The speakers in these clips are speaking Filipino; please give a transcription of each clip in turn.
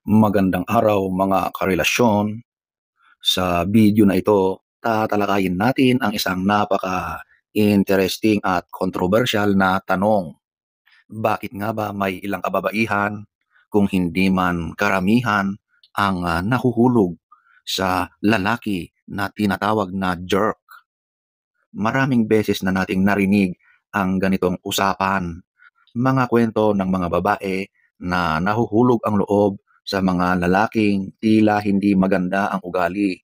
Magandang araw mga karelasyon. Sa video na ito, tatalakayin natin ang isang napaka-interesting at controversial na tanong. Bakit nga ba may ilang kababaihan, kung hindi man karamihan, ang nahuhulog sa lalaki na tinatawag na jerk? Maraming beses na nating narinig ang ganitong usapan, mga kwento ng mga babae na nahuhulog ang loob sa mga lalaking tila hindi maganda ang ugali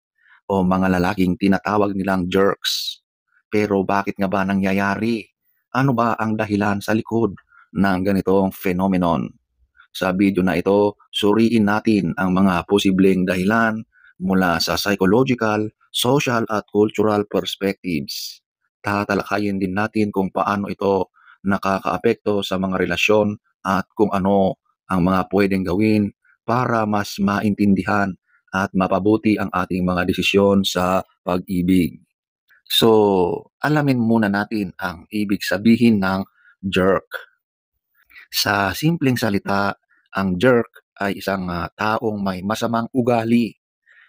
o mga lalaking tinatawag nilang jerks. Pero bakit nga ba nangyayari? Ano ba ang dahilan sa likod ng ganitong phenomenon? Sa video na ito, suriin natin ang mga posibleng dahilan mula sa psychological, social at cultural perspectives. Tatalakayin din natin kung paano ito nakakaapekto sa mga relasyon at kung ano ang mga pwedeng gawin para mas maintindihan at mapabuti ang ating mga desisyon sa pag-ibig. So, alamin muna natin ang ibig sabihin ng jerk. Sa simpleng salita, ang jerk ay isang taong may masamang ugali,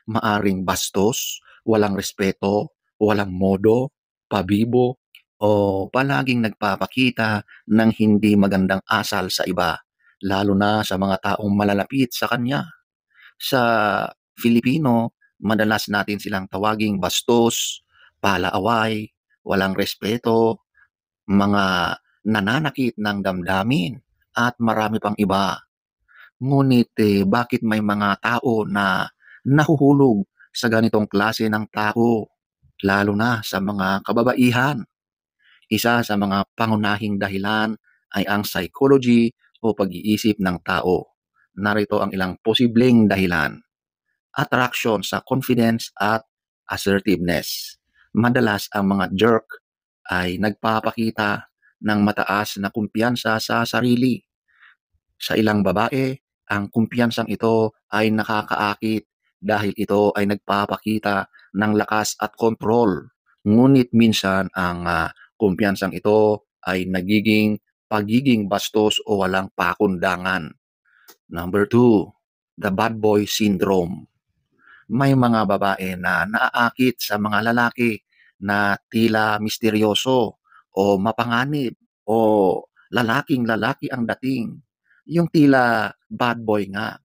maaring bastos, walang respeto, walang modo, pabibo, o palaging nagpapakita ng hindi magandang asal sa iba, lalo na sa mga taong malalapit sa kanya. Sa Filipino, madalas natin silang tawaging bastos, palaaway, walang respeto, mga nananakit ng damdamin, at marami pang iba. Ngunit bakit may mga tao na nahuhulog sa ganitong klase ng tao, lalo na sa mga kababaihan? Isa sa mga pangunahing dahilan ay ang psychology o pag-iisip ng tao. Narito ang ilang posibleng dahilan. Attraction sa confidence at assertiveness. Madalas ang mga jerk ay nagpapakita ng mataas na kumpiyansa sa sarili. Sa ilang babae, ang kumpiyansang ito ay nakakaakit dahil ito ay nagpapakita ng lakas at kontrol. Ngunit minsan ang kumpiyansang ito ay nagiging pagiging bastos o walang pakundangan. Number two, the bad boy syndrome. May mga babae na naaakit sa mga lalaki na tila misteryoso o mapanganib o lalaking-lalaki ang dating. Yung tila bad boy nga.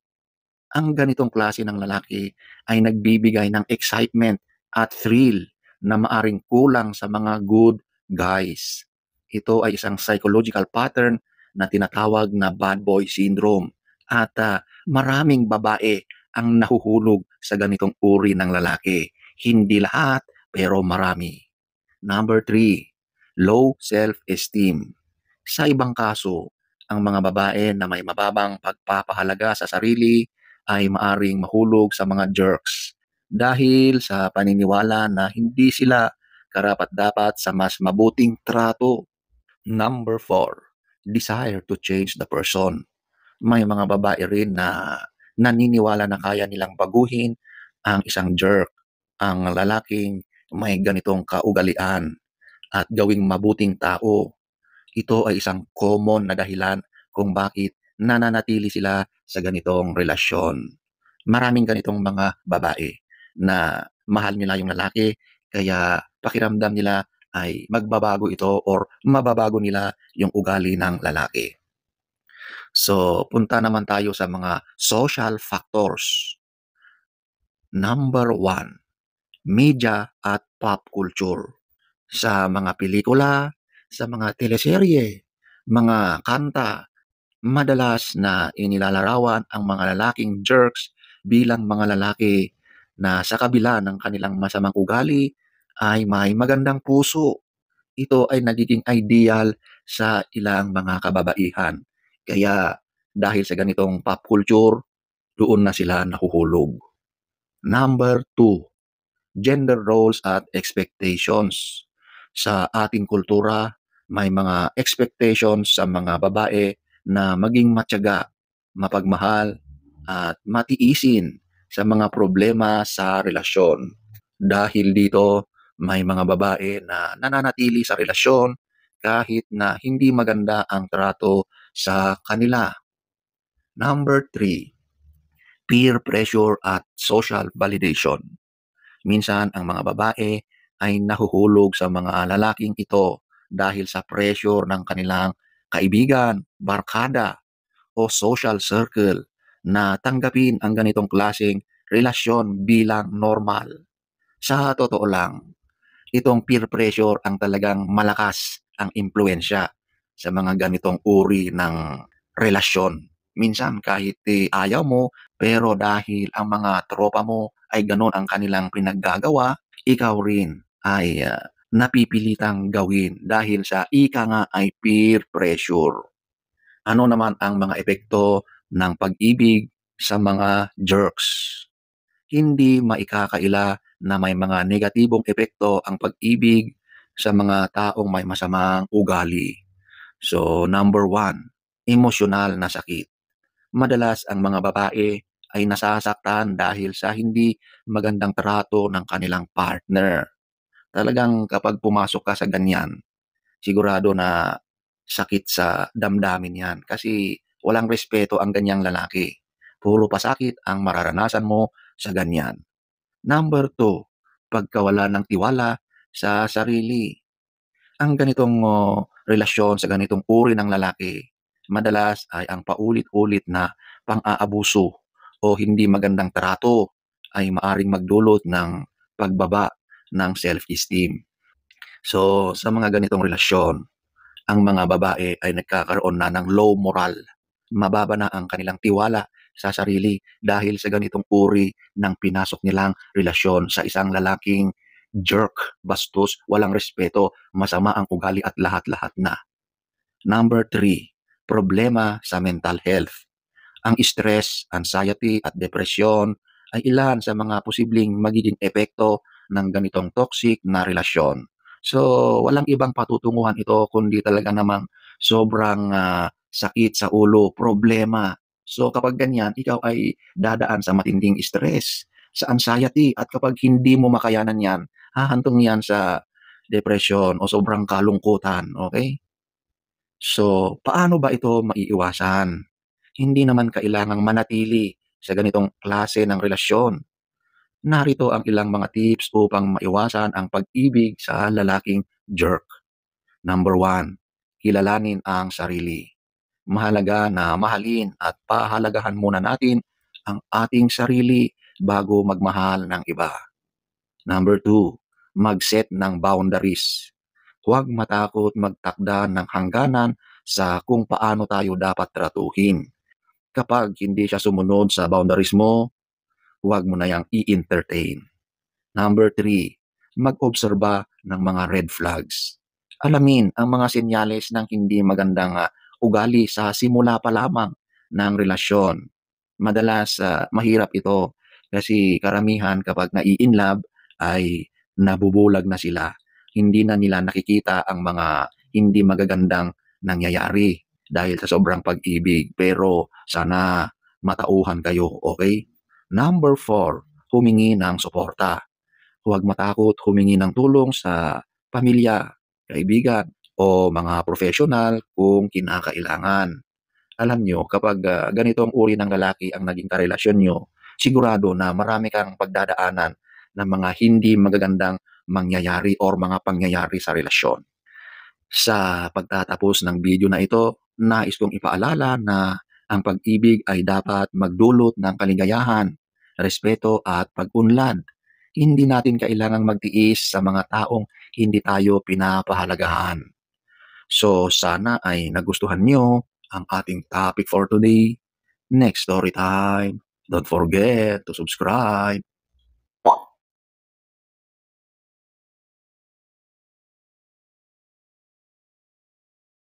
Ang ganitong klase ng lalaki ay nagbibigay ng excitement at thrill na maaring kulang sa mga good guys. Ito ay isang psychological pattern na tinatawag na bad boy syndrome. At maraming babae ang nahuhulog sa ganitong uri ng lalaki. Hindi lahat, pero marami. Number three, low self-esteem. Sa ibang kaso, ang mga babae na may mababang pagpapahalaga sa sarili ay maaring mahulog sa mga jerks dahil sa paniniwala na hindi sila karapat-dapat sa mas mabuting trato. Number four, desire to change the person. May mga babae rin na naniniwala na kaya nilang baguhin ang isang jerk, ang lalaking may ganitong kaugalian at gawing mabuting tao. Ito ay isang common na dahilan kung bakit nananatili sila sa ganitong relasyon. Maraming ganitong mga babae na mahal nila yung lalaki kaya pakiramdam nila ay magbabago ito or mababago nila yung ugali ng lalaki. So, punta naman tayo sa mga social factors. Number one, media at pop culture. Sa mga pelikula, sa mga teleserye, mga kanta, madalas na inilalarawan ang mga lalaking jerks bilang mga lalaki na sa kabila ng kanilang masamang ugali ay may magandang puso. Ito ay nagiging ideal sa ilang mga kababaihan. Kaya dahil sa ganitong pop culture, doon na sila nahuhulog. Number two, gender roles at expectations. Sa ating kultura, may mga expectations sa mga babae na maging matyaga, mapagmahal, at matiisin sa mga problema sa relasyon. Dahil dito, may mga babae na nananatili sa relasyon kahit na hindi maganda ang trato sa kanila. Number three, peer pressure at social validation. Minsan ang mga babae ay nahuhulog sa mga lalaking ito dahil sa pressure ng kanilang kaibigan, barkada o social circle na tanggapin ang ganitong klaseng relasyon bilang normal. Sa totoo lang, itong peer pressure ang talagang malakas ang impluensya sa mga ganitong uri ng relasyon. Minsan kahit ayaw mo, pero dahil ang mga tropa mo ay ganon ang kanilang pinaggagawa, ikaw rin ay napipilitang gawin dahil sa ika nga ay peer pressure. Ano naman ang mga epekto ng pag-ibig sa mga jerks? Hindi maikakaila na may mga negatibong epekto ang pag-ibig sa mga taong may masamang ugali. So, number one, emosyonal na sakit. Madalas ang mga babae ay nasasaktan dahil sa hindi magandang trato ng kanilang partner. Talagang kapag pumasok ka sa ganyan, sigurado na sakit sa damdamin yan kasi walang respeto ang ganyang lalaki. Puro pasakit ang mararanasan mo sa ganyan. Number two, pagkawala ng tiwala sa sarili. Ang ganitong relasyon sa ganitong uri ng lalaki, madalas ay ang paulit-ulit na pang-aabuso o hindi magandang trato ay maaring magdulot ng pagbaba ng self-esteem. So, sa mga ganitong relasyon, ang mga babae ay nagkakaroon na ng low moral. Mababa na ang kanilang tiwala sa sarili dahil sa ganitong uri ng pinasok nilang relasyon sa isang lalaking jerk, bastos, walang respeto, masama ang ugali at lahat-lahat na. Number three, problema sa mental health. Ang stress, anxiety at depresyon ay ilan sa mga posibleng magiging epekto ng ganitong toxic na relasyon. So, walang ibang patutunguhan ito kundi talaga namang sobrang sakit sa ulo, problema. So, kapag ganyan, ikaw ay dadaan sa matinding stress, sa anxiety, at kapag hindi mo makayanan yan, hahantong yan sa depression o sobrang kalungkutan, okay? So, paano ba ito maiiwasan? Hindi naman kailangang manatili sa ganitong klase ng relasyon. Narito ang ilang mga tips upang maiwasan ang pag-ibig sa lalaking jerk. Number one, kilalanin ang sarili. Mahalaga na mahalin at pahalagahan muna natin ang ating sarili bago magmahal ng iba. Number two, mag-set ng boundaries. Huwag matakot magtakda ng hangganan sa kung paano tayo dapat tratuhin. Kapag hindi siya sumunod sa boundaries mo, huwag mo na yang i-entertain. Number three, mag-obserba ng mga red flags. Alamin ang mga senyales ng hindi magandang ugali sa simula pa lamang ng relasyon. Madalas mahirap ito kasi karamihan kapag nai-inlove ay nabubulag na sila. Hindi na nila nakikita ang mga hindi magagandang nangyayari dahil sa sobrang pag-ibig. Pero sana matauhan kayo, okay? Number four, humingi ng suporta. Huwag matakot humingi ng tulong sa pamilya, kaibigan, o mga professional kung kinakailangan. Alam nyo, kapag ganitong uri ng lalaki ang naging karelasyon nyo, sigurado na marami kang pagdadaanan ng mga hindi magagandang mangyayari or mga pangyayari sa relasyon. Sa pagtatapos ng video na ito, nais kong ipaalala na ang pag-ibig ay dapat magdulot ng kaligayahan, respeto at pag-unlad. Hindi natin kailangang magtiis sa mga taong hindi tayo pinapahalagahan. So sana ay nagustuhan nyo ang ating topic for today. Next story time. Don't forget to subscribe.